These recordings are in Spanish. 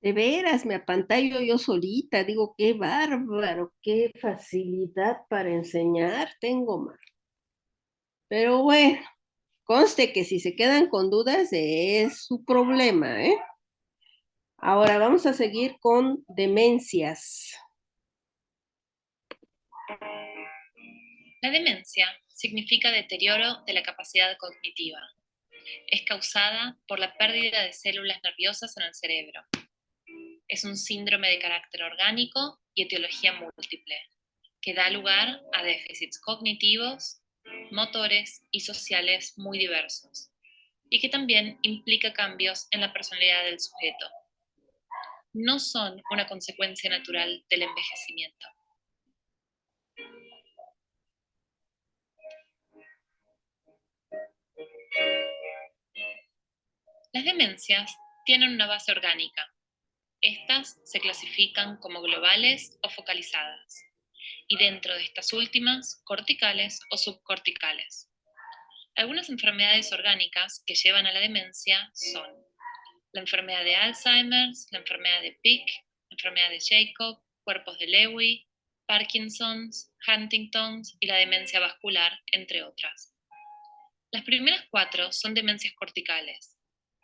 De veras, me apantallo yo solita, digo, qué bárbaro, qué facilidad para enseñar tengo, Mar. Pero bueno, conste que si se quedan con dudas es su problema, ¿eh? Ahora vamos a seguir con demencias. La demencia significa deterioro de la capacidad cognitiva. Es causada por la pérdida de células nerviosas en el cerebro. Es un síndrome de carácter orgánico y etiología múltiple, que da lugar a déficits cognitivos, motores y sociales muy diversos, y que también implica cambios en la personalidad del sujeto. No son una consecuencia natural del envejecimiento. Las demencias tienen una base orgánica. Estas se clasifican como globales o focalizadas, y dentro de estas últimas, corticales o subcorticales. Algunas enfermedades orgánicas que llevan a la demencia son la enfermedad de Alzheimer, la enfermedad de Pick, la enfermedad de Jacob, cuerpos de Lewy, Parkinson's, Huntington's y la demencia vascular, entre otras. Las primeras cuatro son demencias corticales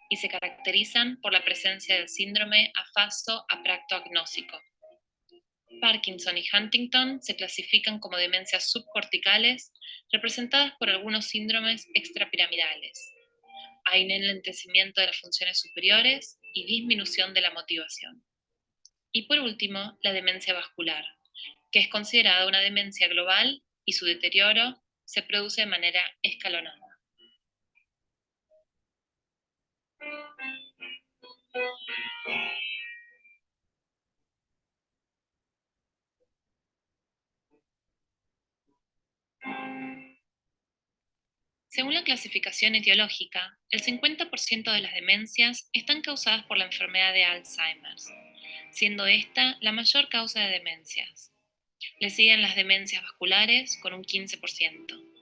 y se caracterizan por la presencia del síndrome afaso-apraxo-agnósico. Parkinson y Huntington se clasifican como demencias subcorticales representadas por algunos síndromes extrapiramidales. Hay un enlentecimiento de las funciones superiores y disminución de la motivación. Y por último, la demencia vascular, que es considerada una demencia global y su deterioro se produce de manera escalonada. Según la clasificación etiológica, el 50% de las demencias están causadas por la enfermedad de Alzheimer, siendo esta la mayor causa de demencias. Le siguen las demencias vasculares con un 15%.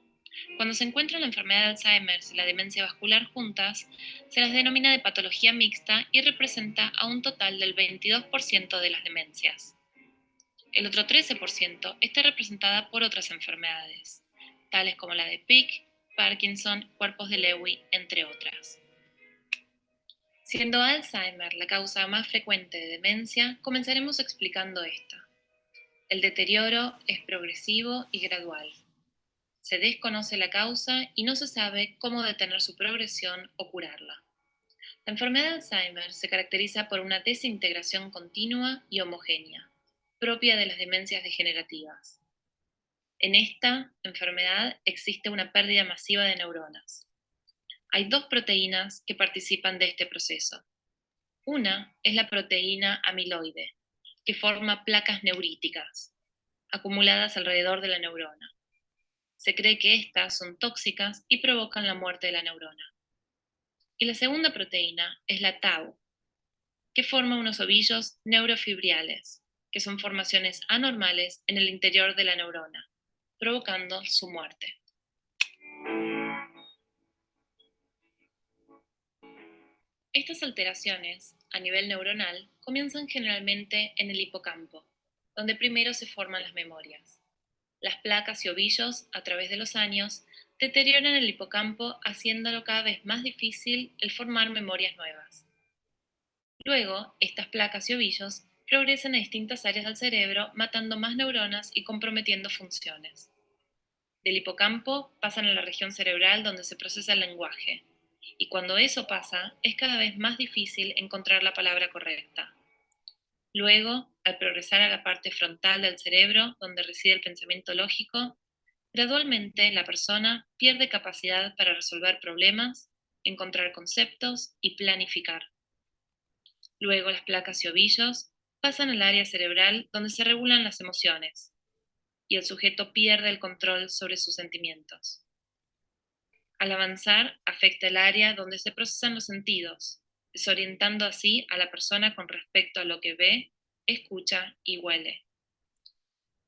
Cuando se encuentra la enfermedad de Alzheimer y la demencia vascular juntas, se las denomina de patología mixta y representa a un total del 22% de las demencias. El otro 13% está representada por otras enfermedades, tales como la de Pick, Parkinson, cuerpos de Lewy, entre otras. Siendo Alzheimer la causa más frecuente de demencia, comenzaremos explicando esta. El deterioro es progresivo y gradual. Se desconoce la causa y no se sabe cómo detener su progresión o curarla. La enfermedad de Alzheimer se caracteriza por una desintegración continua y homogénea, propia de las demencias degenerativas. En esta enfermedad existe una pérdida masiva de neuronas. Hay dos proteínas que participan de este proceso. Una es la proteína amiloide, que forma placas neuríticas, acumuladas alrededor de la neurona. Se cree que estas son tóxicas y provocan la muerte de la neurona. Y la segunda proteína es la tau, que forma unos ovillos neurofibriales, que son formaciones anormales en el interior de la neurona, provocando su muerte. Estas alteraciones, a nivel neuronal, comienzan generalmente en el hipocampo, donde primero se forman las memorias. Las placas y ovillos, a través de los años, deterioran el hipocampo, haciéndolo cada vez más difícil el formar memorias nuevas. Luego, estas placas y ovillos progresan a distintas áreas del cerebro, matando más neuronas y comprometiendo funciones. Del hipocampo pasan a la región cerebral donde se procesa el lenguaje, y cuando eso pasa, es cada vez más difícil encontrar la palabra correcta. Luego, al progresar a la parte frontal del cerebro, donde reside el pensamiento lógico, gradualmente la persona pierde capacidad para resolver problemas, encontrar conceptos y planificar. Luego las placas y ovillos pasan al área cerebral donde se regulan las emociones, y el sujeto pierde el control sobre sus sentimientos. Al avanzar, afecta el área donde se procesan los sentidos, desorientando así a la persona con respecto a lo que ve, escucha y huele.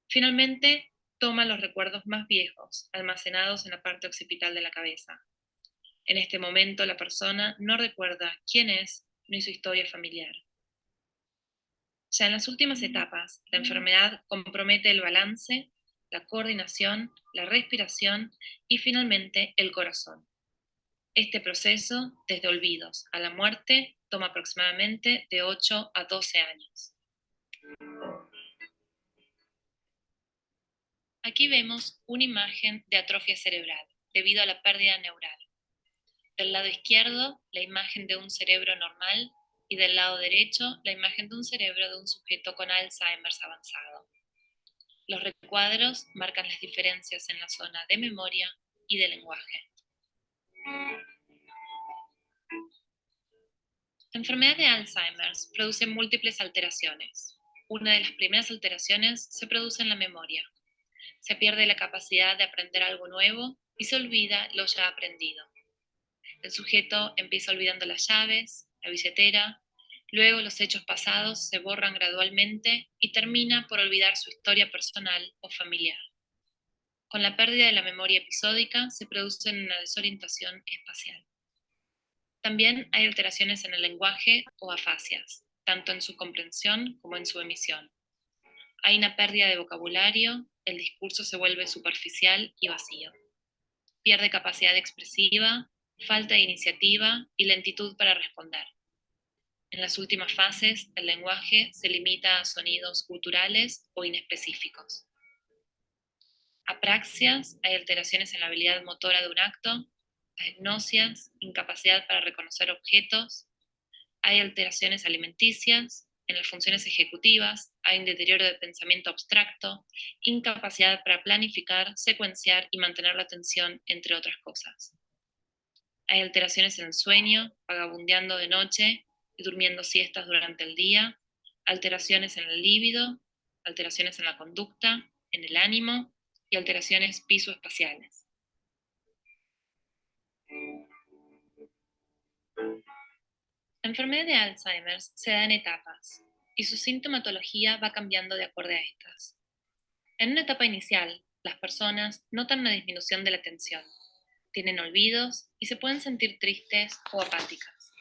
Finalmente, toma los recuerdos más viejos, almacenados en la parte occipital de la cabeza. En este momento la persona no recuerda quién es ni su historia familiar. Ya en las últimas etapas, la enfermedad compromete el balance, la coordinación, la respiración y finalmente el corazón. Este proceso, desde olvidos a la muerte, toma aproximadamente de 8 a 12 años. Aquí vemos una imagen de atrofia cerebral debido a la pérdida neural. Del lado izquierdo, la imagen de un cerebro normal y del lado derecho, la imagen de un cerebro de un sujeto con Alzheimer avanzado. Los recuadros marcan las diferencias en la zona de memoria y de lenguaje. La enfermedad de Alzheimer produce múltiples alteraciones. Una de las primeras alteraciones se produce en la memoria. Se pierde la capacidad de aprender algo nuevo y se olvida lo ya aprendido. El sujeto empieza olvidando las llaves, la billetera, luego los hechos pasados se borran gradualmente y termina por olvidar su historia personal o familiar. Con la pérdida de la memoria episódica se produce una desorientación espacial. También hay alteraciones en el lenguaje o afasias, tanto en su comprensión como en su emisión. Hay una pérdida de vocabulario, el discurso se vuelve superficial y vacío. Pierde capacidad expresiva, falta de iniciativa y lentitud para responder. En las últimas fases, el lenguaje se limita a sonidos guturales o inespecíficos. Apraxias, hay alteraciones en la habilidad motora de un acto, agnosias, incapacidad para reconocer objetos, hay alteraciones alimenticias, en las funciones ejecutivas, hay un deterioro de pensamiento abstracto, incapacidad para planificar, secuenciar y mantener la atención, entre otras cosas. Hay alteraciones en el sueño, vagabundeando de noche y durmiendo siestas durante el día, alteraciones en el líbido, alteraciones en la conducta, en el ánimo y alteraciones visoespaciales. La enfermedad de Alzheimer se da en etapas y su sintomatología va cambiando de acuerdo a estas. En una etapa inicial, las personas notan una disminución de la atención, tienen olvidos y se pueden sentir tristes o apáticas.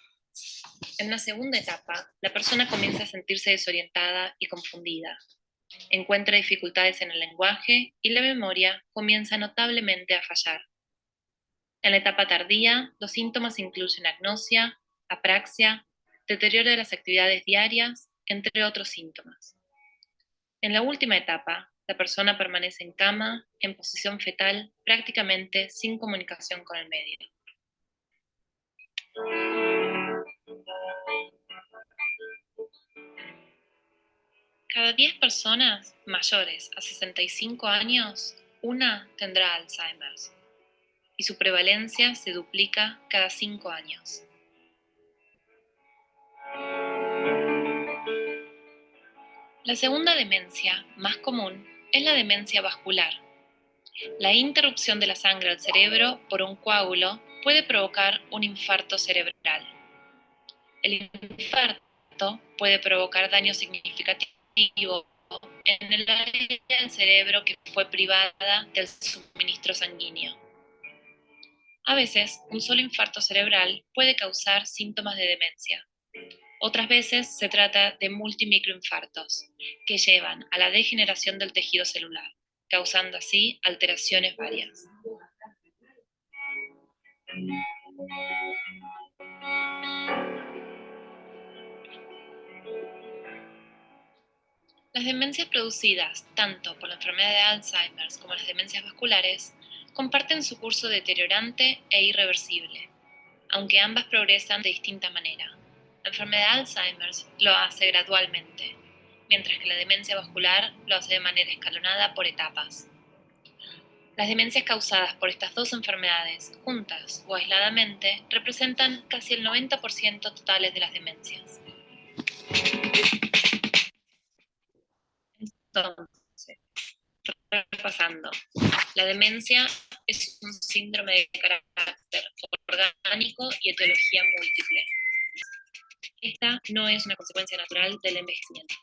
En una segunda etapa, la persona comienza a sentirse desorientada y confundida. Encuentra dificultades en el lenguaje y la memoria comienza notablemente a fallar. En la etapa tardía, los síntomas incluyen agnosia, apraxia, deterioro de las actividades diarias, entre otros síntomas. En la última etapa, la persona permanece en cama, en posición fetal, prácticamente sin comunicación con el medio. Cada 10 personas mayores a 65 años, una tendrá Alzheimer, y su prevalencia se duplica cada 5 años. La segunda demencia, más común, es la demencia vascular. La interrupción de la sangre al cerebro por un coágulo puede provocar un infarto cerebral. El infarto puede provocar daño significativo en el área del cerebro que fue privada del suministro sanguíneo. A veces, un solo infarto cerebral puede causar síntomas de demencia. Otras veces se trata de multimicroinfartos, que llevan a la degeneración del tejido celular, causando así alteraciones varias. Las demencias producidas tanto por la enfermedad de Alzheimer como las demencias vasculares comparten su curso deteriorante e irreversible, aunque ambas progresan de distinta manera. La enfermedad de Alzheimer lo hace gradualmente, mientras que la demencia vascular lo hace de manera escalonada por etapas. Las demencias causadas por estas dos enfermedades, juntas o aisladamente, representan casi el 90% totales de las demencias. Entonces, repasando, la demencia es un síndrome de carácter orgánico y etiología múltiple. Esta no es una consecuencia natural del envejecimiento.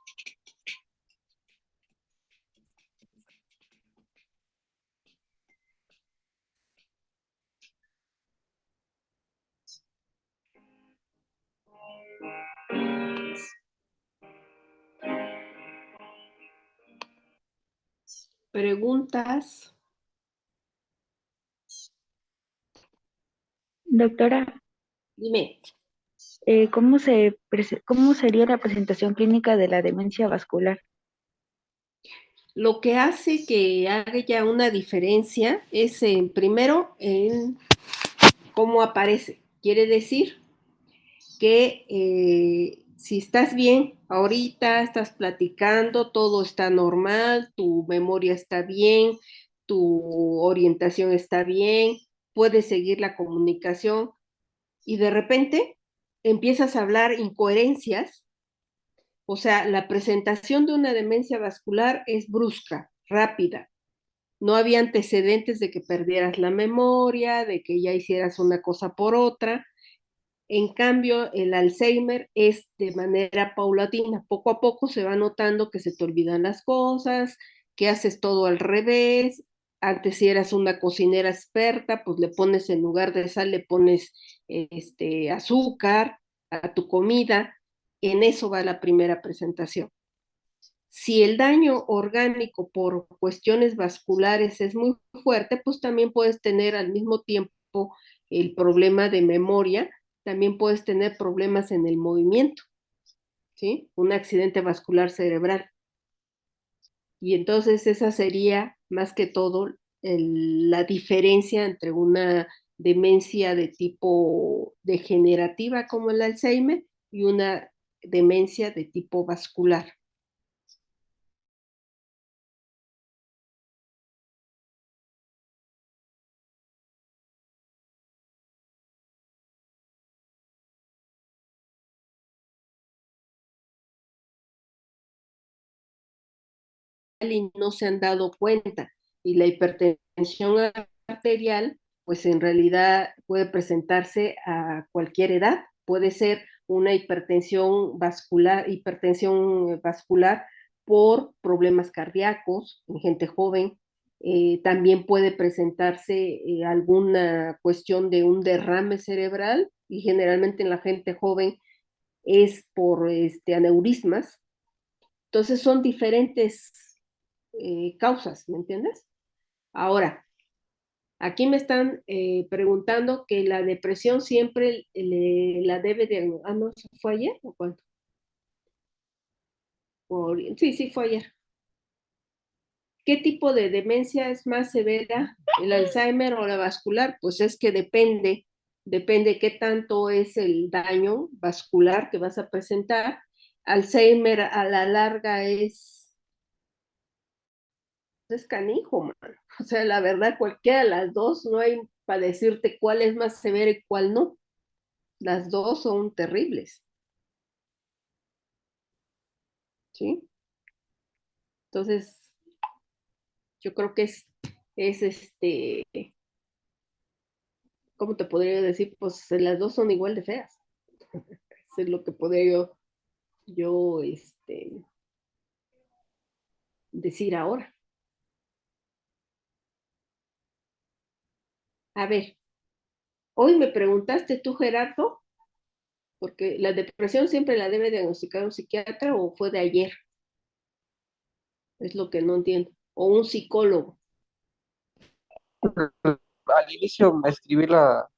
¿Preguntas? Doctora, Dime. ¿cómo sería la presentación clínica de la demencia vascular? Lo que hace que haya una diferencia es, primero, en cómo aparece. Quiere decir que si estás bien, ahorita estás platicando, todo está normal, tu memoria está bien, tu orientación está bien, puedes seguir la comunicación y de repente empiezas a hablar incoherencias. O sea, la presentación de una demencia vascular es brusca, rápida. No había antecedentes de que perdieras la memoria, de que ya hicieras una cosa por otra. En cambio, el Alzheimer es de manera paulatina. Poco a poco se va notando que se te olvidan las cosas, que haces todo al revés. Antes, si eras una cocinera experta, pues le pones en lugar de sal, le pones azúcar a tu comida. En eso va la primera presentación. Si el daño orgánico por cuestiones vasculares es muy fuerte, pues también puedes tener al mismo tiempo el problema de memoria, también puedes tener problemas en el movimiento, ¿sí? Un accidente vascular cerebral. Y entonces esa sería más que todo la diferencia entre una demencia de tipo degenerativa como el Alzheimer y una demencia de tipo vascular. Y no se han dado cuenta. Y la hipertensión arterial, pues en realidad puede presentarse a cualquier edad. Puede ser una hipertensión vascular por problemas cardíacos en gente joven. También puede presentarse alguna cuestión de un derrame cerebral y generalmente en la gente joven es por aneurismas. Entonces son diferentes causas, ¿me entiendes? Ahora, aquí me están preguntando que la depresión siempre la debe de... Ah, no, ¿fue ayer o cuándo? Sí, sí, fue ayer. ¿Qué tipo de demencia es más severa, el Alzheimer o la vascular? Pues es que depende qué tanto es el daño vascular que vas a presentar. Alzheimer a la larga es canijo, man. O sea, la verdad, cualquiera de las dos, no hay para decirte cuál es más severa y cuál no. Las dos son terribles, ¿sí? Entonces, yo creo que es ¿cómo te podría decir? Pues las dos son igual de feas. Eso es lo que podría yo decir ahora. A ver, hoy me preguntaste tú, Gerardo, porque la depresión siempre la debe diagnosticar un psiquiatra o fue de ayer, es lo que no entiendo, o un psicólogo. Al inicio me escribí la...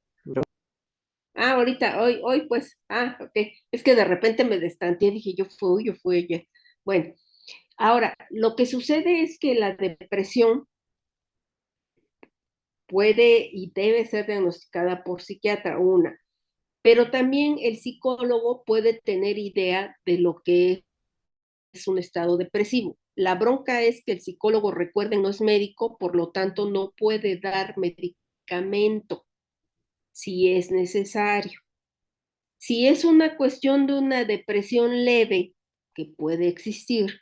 Ah, ahorita, hoy, pues, ok. Es que de repente me destanteé, dije, yo fui ella. Bueno, ahora, lo que sucede es que la depresión puede y debe ser diagnosticada por psiquiatra, una, pero también el psicólogo puede tener idea de lo que es un estado depresivo. La bronca es que el psicólogo, recuerden, no es médico, por lo tanto no puede dar medicamento si es necesario. Si es una cuestión de una depresión leve que puede existir,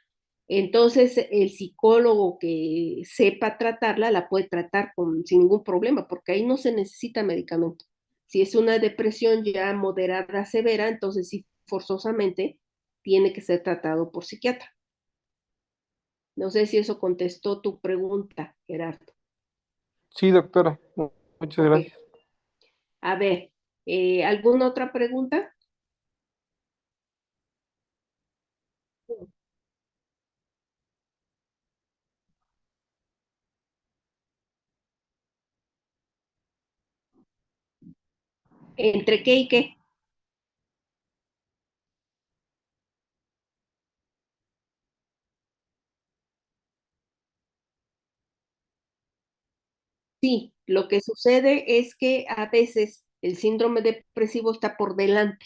entonces el psicólogo que sepa tratarla la puede tratar sin ningún problema, porque ahí no se necesita medicamento. Si es una depresión ya moderada, severa, entonces sí, forzosamente tiene que ser tratado por psiquiatra. No sé si eso contestó tu pregunta, Gerardo. Sí, doctora, muchas Ok, gracias. a ver, ¿alguna otra pregunta? ¿Entre qué y qué? Sí, lo que sucede es que a veces el síndrome depresivo está por delante.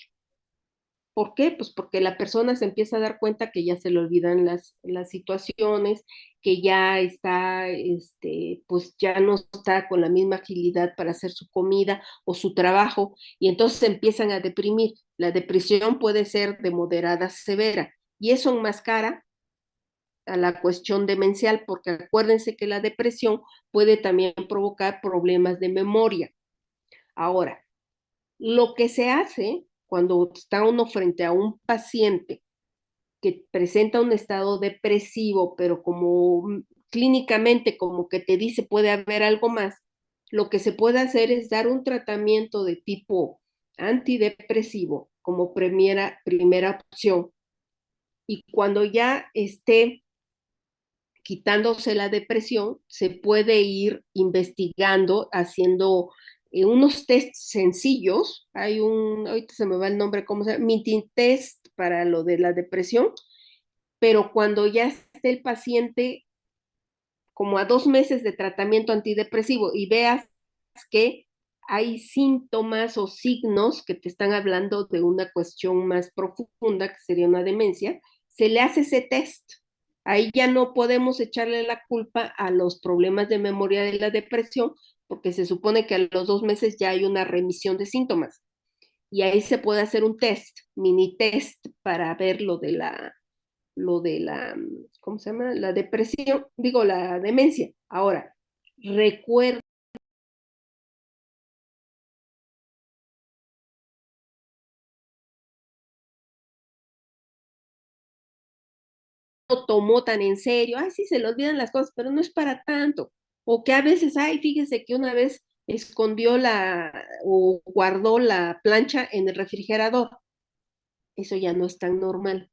¿Por qué? Pues porque la persona se empieza a dar cuenta que ya se le olvidan las situaciones, que ya está, pues ya no está con la misma agilidad para hacer su comida o su trabajo, y entonces se empiezan a deprimir. La depresión puede ser de moderada a severa, y eso enmascara a la cuestión demencial, porque acuérdense que la depresión puede también provocar problemas de memoria. Ahora, lo que se hace cuando está uno frente a un paciente que presenta un estado depresivo, pero como clínicamente como que te dice puede haber algo más, lo que se puede hacer es dar un tratamiento de tipo antidepresivo como primera opción. Y cuando ya esté quitándose la depresión, se puede ir investigando, haciendo unos test sencillos. Hay ahorita se me va el nombre, ¿cómo se llama? Meeting test para lo de la depresión, pero cuando ya esté el paciente como a 2 meses de tratamiento antidepresivo y veas que hay síntomas o signos que te están hablando de una cuestión más profunda, que sería una demencia, se le hace ese test. Ahí ya no podemos echarle la culpa a los problemas de memoria de la depresión, porque se supone que a los 2 meses ya hay una remisión de síntomas. Y ahí se puede hacer un test, mini test, para ver lo de la, ¿cómo se llama? La depresión, digo, la demencia. Ahora, recuerdo, tomó tan en serio, ay, sí, se le olvidan las cosas, pero no es para tanto. O que a veces, ay, fíjese que una vez escondió o guardó la plancha en el refrigerador. Eso ya no es tan normal,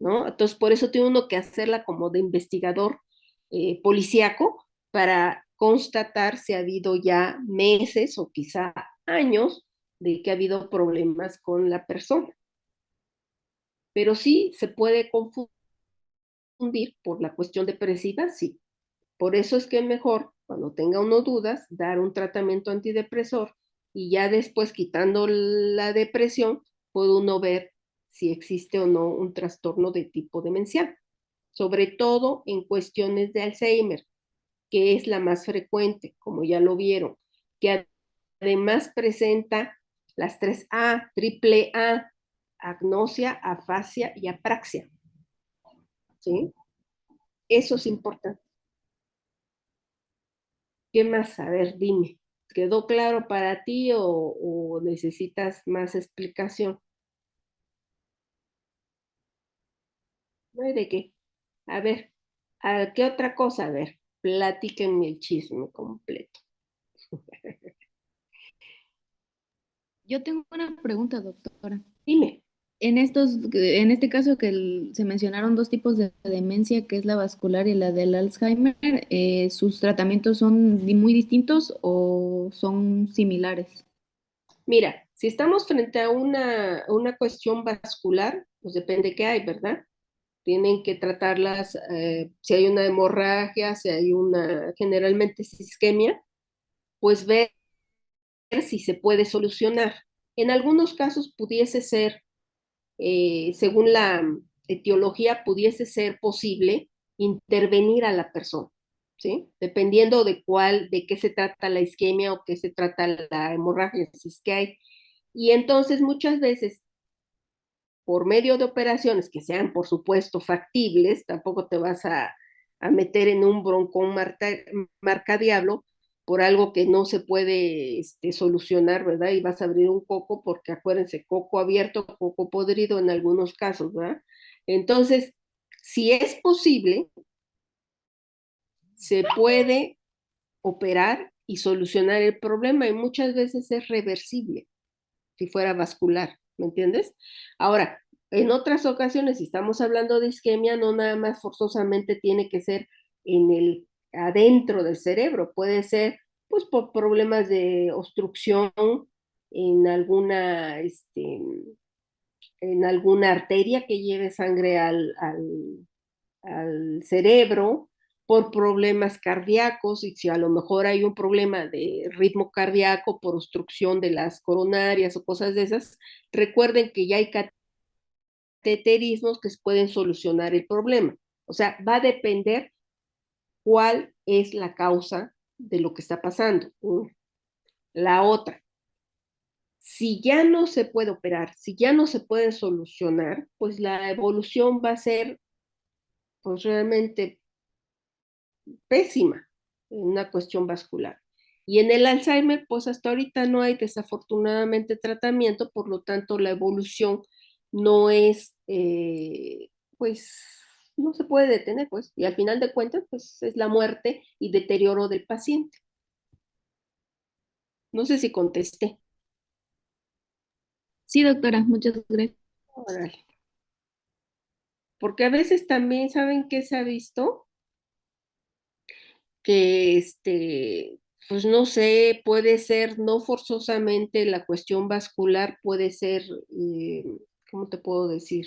¿no? Entonces, por eso tiene uno que hacerla como de investigador policíaco para constatar si ha habido ya meses o quizá años de que ha habido problemas con la persona. Pero sí se puede confundir por la cuestión depresiva, sí. Por eso es que es mejor, cuando tenga uno dudas, dar un tratamiento antidepresor y ya después, quitando la depresión, puede uno ver si existe o no un trastorno de tipo demencial, sobre todo en cuestiones de Alzheimer, que es la más frecuente, como ya lo vieron, que además presenta las 3A, triple A, agnosia, afasia y apraxia. ¿Sí? Eso es importante. ¿Qué más? A ver, dime. ¿Quedó claro para ti o necesitas más explicación? No hay de qué. A ver, ¿qué otra cosa? A ver, platíquenme el chisme completo. Yo tengo una pregunta, doctora. Dime. En este caso que se mencionaron dos tipos de demencia, que es la vascular y la del Alzheimer, ¿sus tratamientos son muy distintos o son similares? Mira, si estamos frente a una cuestión vascular, pues depende qué hay, ¿verdad? Tienen que tratarlas, si hay una hemorragia, si hay generalmente es isquemia, pues ver si se puede solucionar. En algunos casos pudiese ser, según la etiología, pudiese ser posible intervenir a la persona, ¿sí? Dependiendo de qué se trata la isquemia o qué se trata la hemorragia, si es que hay. Y entonces muchas veces, por medio de operaciones que sean, por supuesto, factibles, tampoco te vas a meter en un broncón marca diablo por algo que no se puede solucionar, ¿verdad? Y vas a abrir un coco, porque acuérdense, coco abierto, coco podrido en algunos casos, ¿verdad? Entonces, si es posible, se puede operar y solucionar el problema, y muchas veces es reversible si fuera vascular, ¿me entiendes? Ahora, en otras ocasiones, si estamos hablando de isquemia, no nada más forzosamente tiene que ser adentro del cerebro, puede ser pues por problemas de obstrucción en en alguna arteria que lleve sangre al cerebro, por problemas cardíacos, y si a lo mejor hay un problema de ritmo cardíaco por obstrucción de las coronarias o cosas de esas, recuerden que ya hay cateterismos que pueden solucionar el problema. O sea, va a depender cuál es la causa de lo que está pasando. La otra, si ya no se puede operar, si ya no se puede solucionar, pues la evolución va a ser pues realmente pésima en una cuestión vascular. Y en el Alzheimer, pues hasta ahorita no hay desafortunadamente tratamiento, por lo tanto la evolución no es, pues, no se puede detener, pues, y al final de cuentas, pues es la muerte y deterioro del paciente. No sé si contesté. Sí, doctora, muchas gracias. Órale. Porque a veces también, ¿saben qué se ha visto? Que pues no sé, puede ser, no forzosamente la cuestión vascular puede ser, ¿cómo te puedo decir?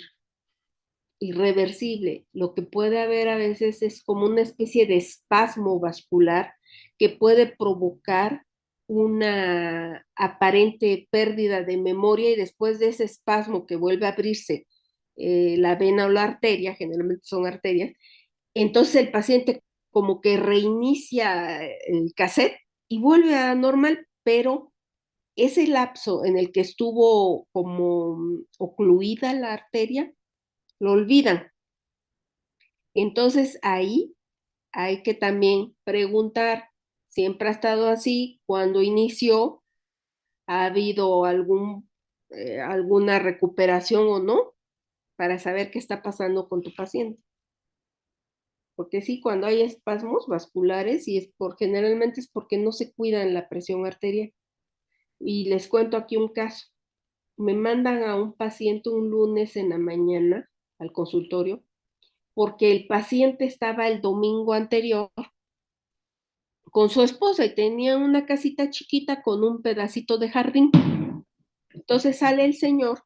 Irreversible. Lo que puede haber a veces es como una especie de espasmo vascular que puede provocar una aparente pérdida de memoria, y después de ese espasmo que vuelve a abrirse la vena o la arteria, generalmente son arterias, entonces el paciente como que reinicia el cassette y vuelve a normal, pero ese lapso en el que estuvo como ocluida la arteria, lo olvidan. Entonces ahí hay que también preguntar, ¿siempre ha estado así? ¿Cuándo inició? ¿Ha habido alguna recuperación o no? Para saber qué está pasando con tu paciente. Porque sí, cuando hay espasmos vasculares, y generalmente es porque no se cuidan la presión arterial. Y les cuento aquí un caso. Me mandan a un paciente un lunes en la mañana al consultorio porque el paciente estaba el domingo anterior con su esposa y tenía una casita chiquita con un pedacito de jardín. Entonces sale el señor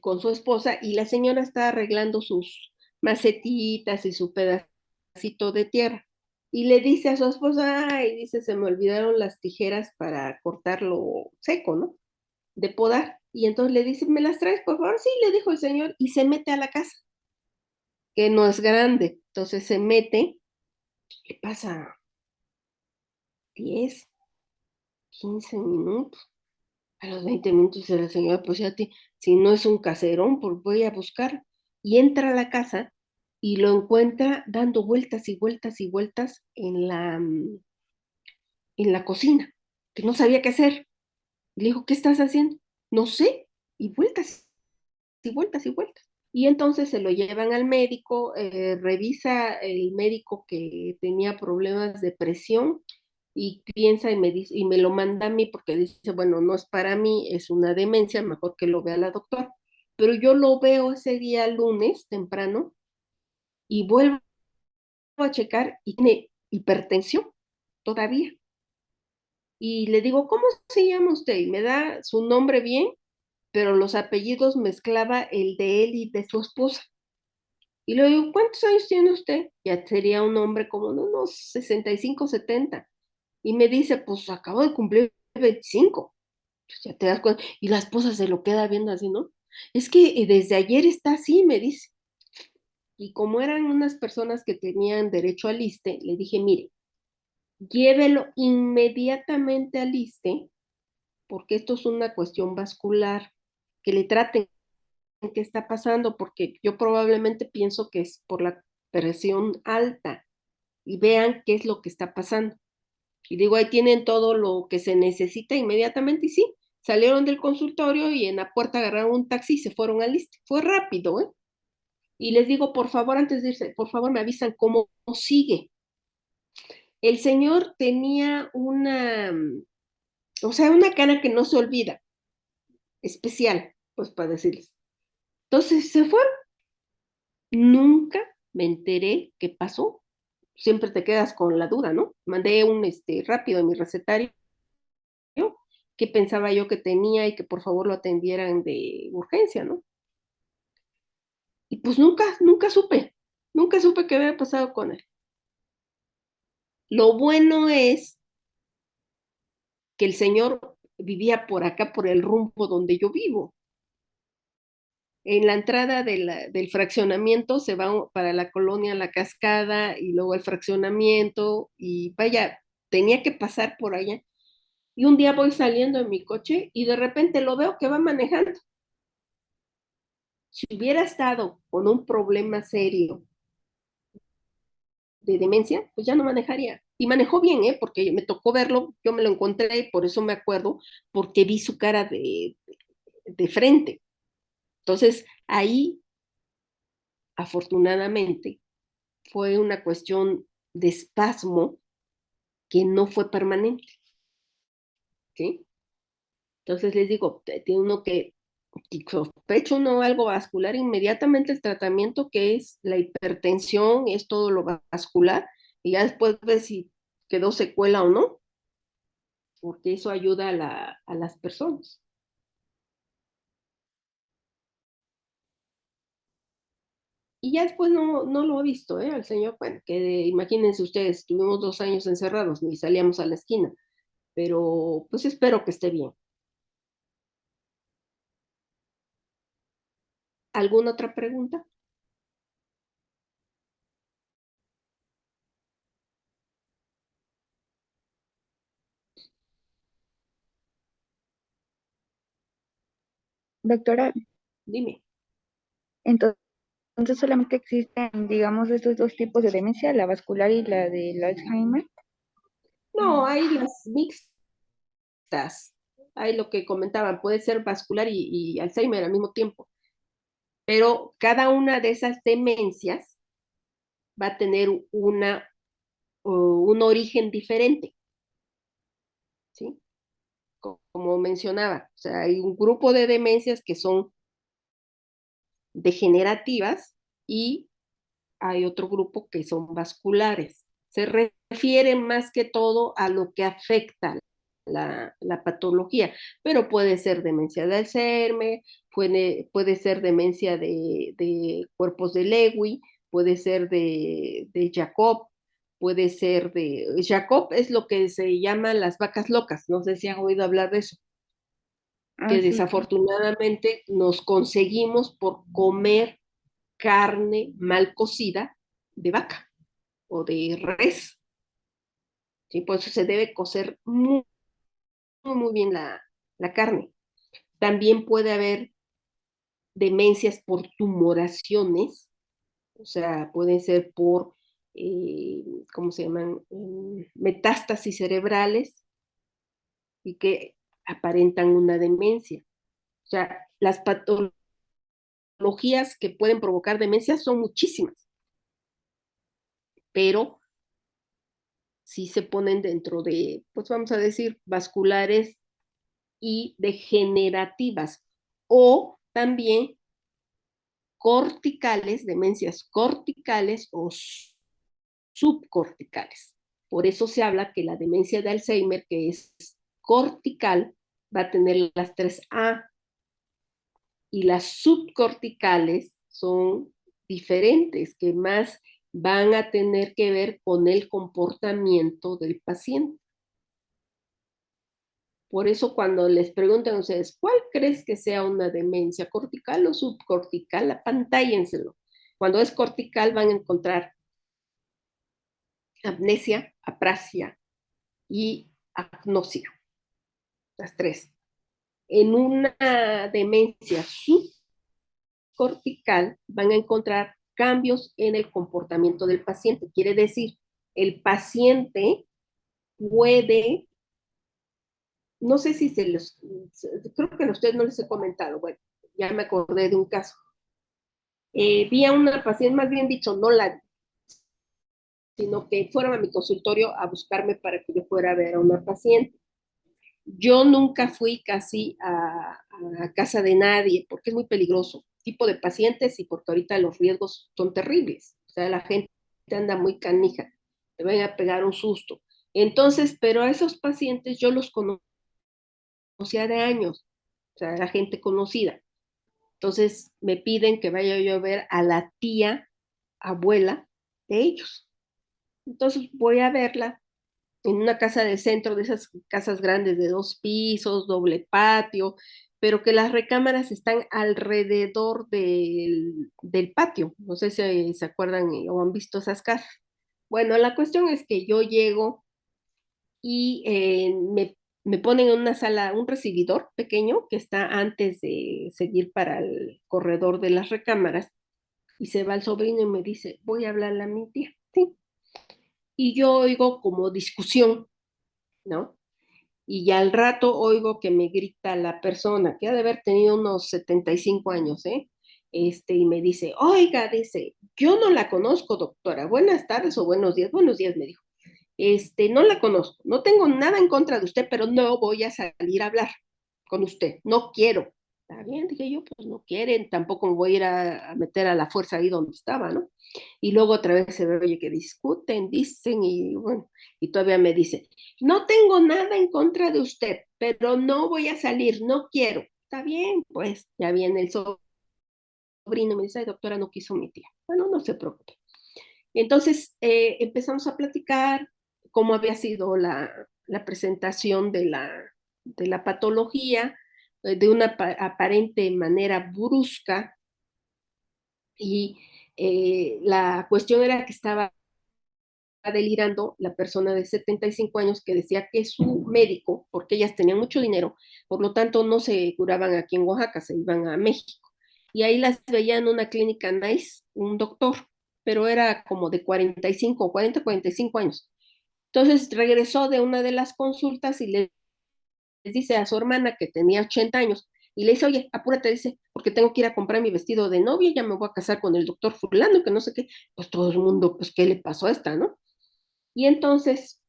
con su esposa y la señora está arreglando sus macetitas y su pedacito de tierra. Y le dice a su esposa, ay, dice, se me olvidaron las tijeras para cortarlo seco, ¿no? De podar. Y entonces le dice, ¿me las traes, por favor? Sí, le dijo el señor, y se mete a la casa, que no es grande. Entonces se mete, ¿qué pasa? 10, 15 minutos. A los 20 minutos dice la señora, pues ya si no es un caserón, pues voy a buscar. Y entra a la casa y lo encuentra dando vueltas y vueltas y vueltas en la cocina, que no sabía qué hacer. Y le dijo, ¿qué estás haciendo? No sé. Y vueltas y vueltas y vueltas. Y entonces se lo llevan al médico, revisa el médico que tenía problemas de presión y piensa y me dice, y me lo manda a mí porque dice, bueno, no es para mí, es una demencia, mejor que lo vea la doctora. Pero yo lo veo ese día lunes temprano y vuelvo a checar y tiene hipertensión todavía. Y le digo, ¿cómo se llama usted? Y me da su nombre bien, pero los apellidos mezclaba el de él y de su esposa. Y le digo, ¿cuántos años tiene usted? Ya sería un hombre como de unos 65, 70. Y me dice, pues acabo de cumplir 25. Pues ya te das cuenta. Y la esposa se lo queda viendo así, ¿no? Es que desde ayer está así, me dice. Y como eran unas personas que tenían derecho al ISSSTE, le dije, mire, llévelo inmediatamente al ISSSTE, porque esto es una cuestión vascular, que le traten qué está pasando, porque yo probablemente pienso que es por la presión alta, y vean qué es lo que está pasando. Y digo, ahí tienen todo lo que se necesita inmediatamente, y sí, salieron del consultorio y en la puerta agarraron un taxi y se fueron al ISSSTE. Fue rápido, ¿eh? Y les digo, por favor, antes de irse, por favor me avisan cómo sigue. El señor tenía o sea, una cara que no se olvida, especial, pues para decirles. Entonces se fueron. Nunca me enteré qué pasó. Siempre te quedas con la duda, ¿no? Mandé un rápido en mi recetario qué pensaba yo que tenía y que por favor lo atendieran de urgencia, ¿no? Y pues nunca supe qué había pasado con él. Lo bueno es que el señor vivía por acá, por el rumbo donde yo vivo. En la entrada del fraccionamiento se va para la colonia La Cascada y luego el fraccionamiento y vaya, tenía que pasar por allá. Y un día voy saliendo en mi coche y de repente lo veo que va manejando. Si hubiera estado con un problema serio de demencia, pues ya no manejaría. Y manejó bien, ¿eh? Porque me tocó verlo, yo me lo encontré y por eso me acuerdo, porque vi su cara de frente. Entonces, ahí, afortunadamente, fue una cuestión de espasmo que no fue permanente, ¿sí? Entonces les digo, tiene uno que, si sospecha uno algo vascular, inmediatamente el tratamiento que es la hipertensión, es todo lo vascular, y ya después ves si quedó secuela o no, porque eso ayuda a las personas. Y ya después no lo he visto, ¿eh? Al señor, bueno, que imagínense ustedes, estuvimos 2 años encerrados, ni salíamos a la esquina, pero pues espero que esté bien. ¿Alguna otra pregunta? Doctora, Dime. entonces solamente existen, digamos, estos dos tipos de demencia, la vascular y la del Alzheimer. No, hay las mixtas, hay lo que comentaban, puede ser vascular y Alzheimer al mismo tiempo, pero cada una de esas demencias va a tener un origen diferente, ¿sí? Como mencionaba, o sea, hay un grupo de demencias que son degenerativas y hay otro grupo que son vasculares. Se refieren más que todo a lo que afecta la patología, pero puede ser demencia de Alzheimer, puede ser demencia de cuerpos de Lewy, puede ser de Jacob, puede ser de... Jacob es lo que se llama las vacas locas, no sé si han oído hablar de eso, Ah, que sí. desafortunadamente nos conseguimos por comer carne mal cocida de vaca o de res, ¿sí? Por eso se debe cocer muy bien la carne. También puede haber demencias por tumoraciones, o sea, pueden ser por, ¿cómo se llaman? Metástasis cerebrales y que aparentan una demencia. O sea, las patologías que pueden provocar demencia son muchísimas, pero sí se ponen dentro de, pues vamos a decir, vasculares y degenerativas, o también corticales, demencias corticales o subcorticales. Por eso se habla que la demencia de Alzheimer, que es cortical, va a tener las 3A y las subcorticales son diferentes, que más van a tener que ver con el comportamiento del paciente. Por eso cuando les preguntan a ustedes, ¿cuál crees que sea una demencia, cortical o subcortical? Apantállenselo. Cuando es cortical van a encontrar amnesia, aprasia y agnosia, las tres. En una demencia subcortical van a encontrar cambios en el comportamiento del paciente. Quiere decir, el paciente puede, no sé si creo que a ustedes no les he comentado, bueno, ya me acordé de un caso. Vi a una paciente, más bien dicho, no la vi, sino que fueron a mi consultorio a buscarme para que yo fuera a ver a una paciente. Yo nunca fui casi a casa de nadie porque es muy peligroso, tipo de pacientes y porque ahorita los riesgos son terribles. O sea, la gente anda muy canija, te van a pegar un susto. Entonces, pero a esos pacientes yo los conozco conocía de años, o sea, era gente conocida. Entonces me piden que vaya yo a ver a la tía abuela de ellos. Entonces voy a verla en una casa del centro, de esas casas grandes de 2 pisos, doble patio, pero que las recámaras están alrededor del patio. No sé si se acuerdan o han visto esas casas. Bueno, la cuestión es que yo llego y me ponen en una sala, un recibidor pequeño que está antes de seguir para el corredor de las recámaras, y se va el sobrino y me dice, voy a hablarle a mi tía, ¿sí? Y yo oigo como discusión, ¿no? Y ya al rato oigo que me grita la persona, que ha de haber tenido unos 75 años, ¿eh? Y me dice, oiga, dice, yo no la conozco, doctora, buenas tardes o buenos días, me dijo. No la conozco, no tengo nada en contra de usted, pero no voy a salir a hablar con usted, no quiero. Está bien, dije yo, pues no quieren, tampoco me voy a ir a meter a la fuerza ahí donde estaba, ¿no? Y luego otra vez se ve, oye, que discuten, dicen, y bueno, y todavía me dice, no tengo nada en contra de usted, pero no voy a salir, no quiero. Está bien, pues ya viene el sobrino y me dice, ay, doctora, no quiso mi tía. Bueno, no se preocupe. Entonces empezamos a platicar cómo había sido la presentación de la patología, de una aparente manera brusca, y la cuestión era que estaba delirando la persona de 75 años que decía que su médico, porque ellas tenían mucho dinero, por lo tanto no se curaban aquí en Oaxaca, se iban a México. Y ahí las veía en una clínica nice, un doctor, pero era como de 45, 40, 45 años. Entonces regresó de una de las consultas y les dice a su hermana que tenía 80 años, y le dice, oye, apúrate, dice, porque tengo que ir a comprar mi vestido de novia, ya me voy a casar con el doctor fulano, que no sé qué. Pues todo el mundo, pues, ¿qué le pasó a esta, no? Y entonces,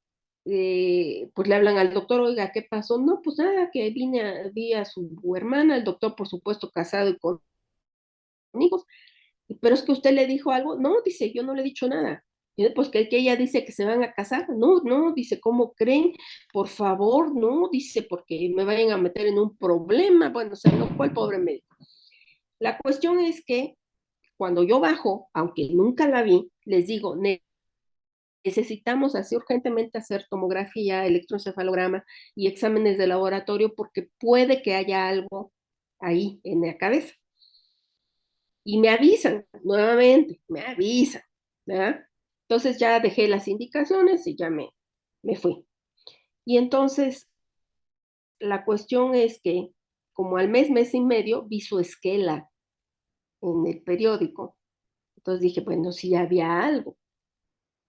pues le hablan al doctor, oiga, ¿qué pasó? No, pues nada, que vi a su hermana, el doctor, por supuesto, casado y con hijos, pero es que usted le dijo algo. No, dice, yo no le he dicho nada. Pues que ella dice que se van a casar. No, no, dice, ¿cómo creen? Por favor, no, dice, porque me vayan a meter en un problema. Bueno, se enojó el pobre médico. La cuestión es que cuando yo bajo, aunque nunca la vi, les digo, necesitamos así urgentemente hacer tomografía, electroencefalograma y exámenes de laboratorio porque puede que haya algo ahí en la cabeza. Y me avisan, nuevamente, me avisan, ¿verdad? Entonces ya dejé las indicaciones y ya me fui. Y entonces la cuestión es que como al mes y medio, vi su esquela en el periódico. Entonces dije, bueno, sí había algo.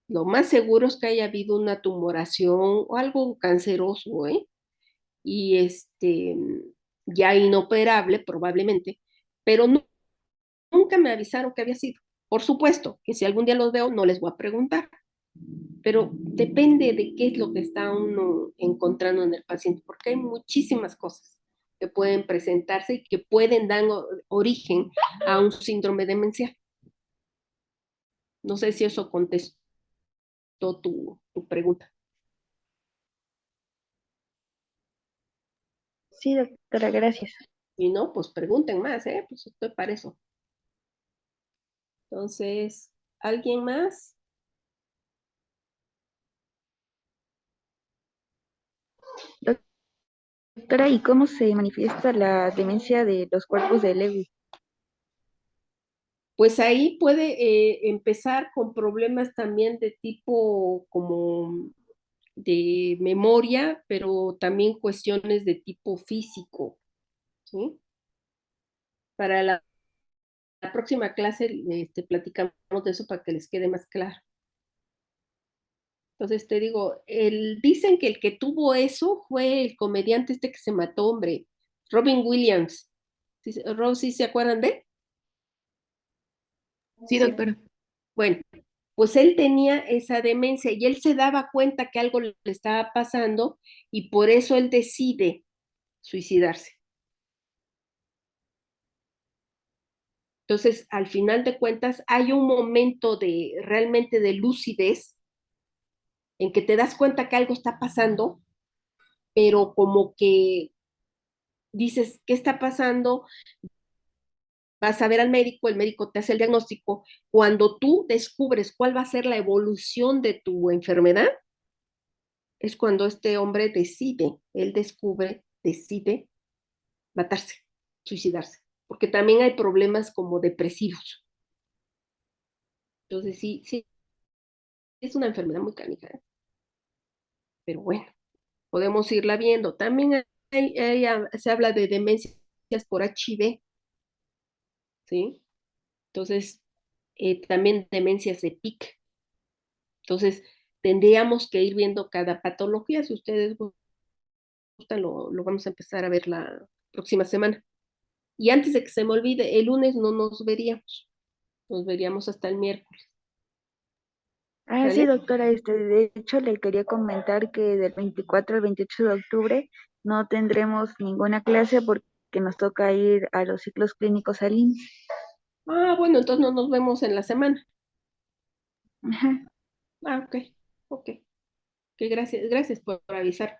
Lo más seguro es que haya habido una tumoración o algo canceroso, ¿eh? Y ya inoperable probablemente, pero nunca me avisaron que había sido. Por supuesto que si algún día los veo, no les voy a preguntar, pero depende de qué es lo que está uno encontrando en el paciente, porque hay muchísimas cosas que pueden presentarse y que pueden dar origen a un síndrome demencial. No sé si eso contestó tu pregunta. Sí, doctora, gracias. Y no, pues pregunten más, ¿eh? Pues estoy para eso. Entonces, ¿alguien más? Doctora, ¿y cómo se manifiesta la demencia de los cuerpos de Lewy? Pues ahí puede empezar con problemas también de tipo como de memoria, pero también cuestiones de tipo físico, ¿sí? Para la próxima clase platicamos de eso para que les quede más claro. Entonces te digo, dicen que el que tuvo eso fue el comediante este que se mató, hombre, Robin Williams. ¿Sí, ¿Sí se acuerdan de él? Sí, Sí. doctora. Bueno, pues él tenía esa demencia y él se daba cuenta que algo le estaba pasando y por eso él decide suicidarse. Entonces, al final de cuentas, hay un momento de realmente de lucidez en que te das cuenta que algo está pasando, pero como que dices, ¿qué está pasando? Vas a ver al médico, el médico te hace el diagnóstico. Cuando tú descubres cuál va a ser la evolución de tu enfermedad, es cuando este hombre decide, él descubre, decide matarse, suicidarse, porque también hay problemas como depresivos. Entonces sí, sí, es una enfermedad muy canija, ¿eh? Pero bueno, podemos irla viendo. También se habla de demencias por HIV, ¿sí? Entonces, también demencias de PIC. Entonces, tendríamos que ir viendo cada patología. Si ustedes gustan, lo vamos a empezar a ver la próxima semana. Y antes de que se me olvide, el lunes no nos veríamos hasta el miércoles, Ah, sí, ¿sale? doctora, de hecho le quería comentar que del 24 al 28 de octubre no tendremos ninguna clase porque nos toca ir a los ciclos clínicos al IMSS. Ah, bueno, entonces no nos vemos en la semana. Ajá. Ah, ok, ok. Que gracias por avisar.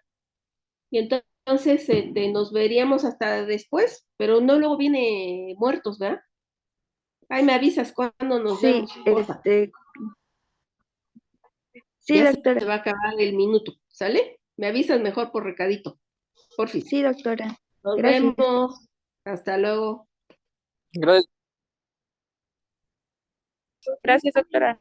Y entonces nos veríamos hasta después, pero no luego viene muertos, ¿verdad? Ay, me avisas cuando nos Sí, vemos, porfa. sí, Ya doctora, se va a acabar el minuto, ¿sale? Me avisas mejor por recadito, porfis. sí, doctora. Nos Gracias. vemos. Hasta luego. Gracias. Gracias, doctora.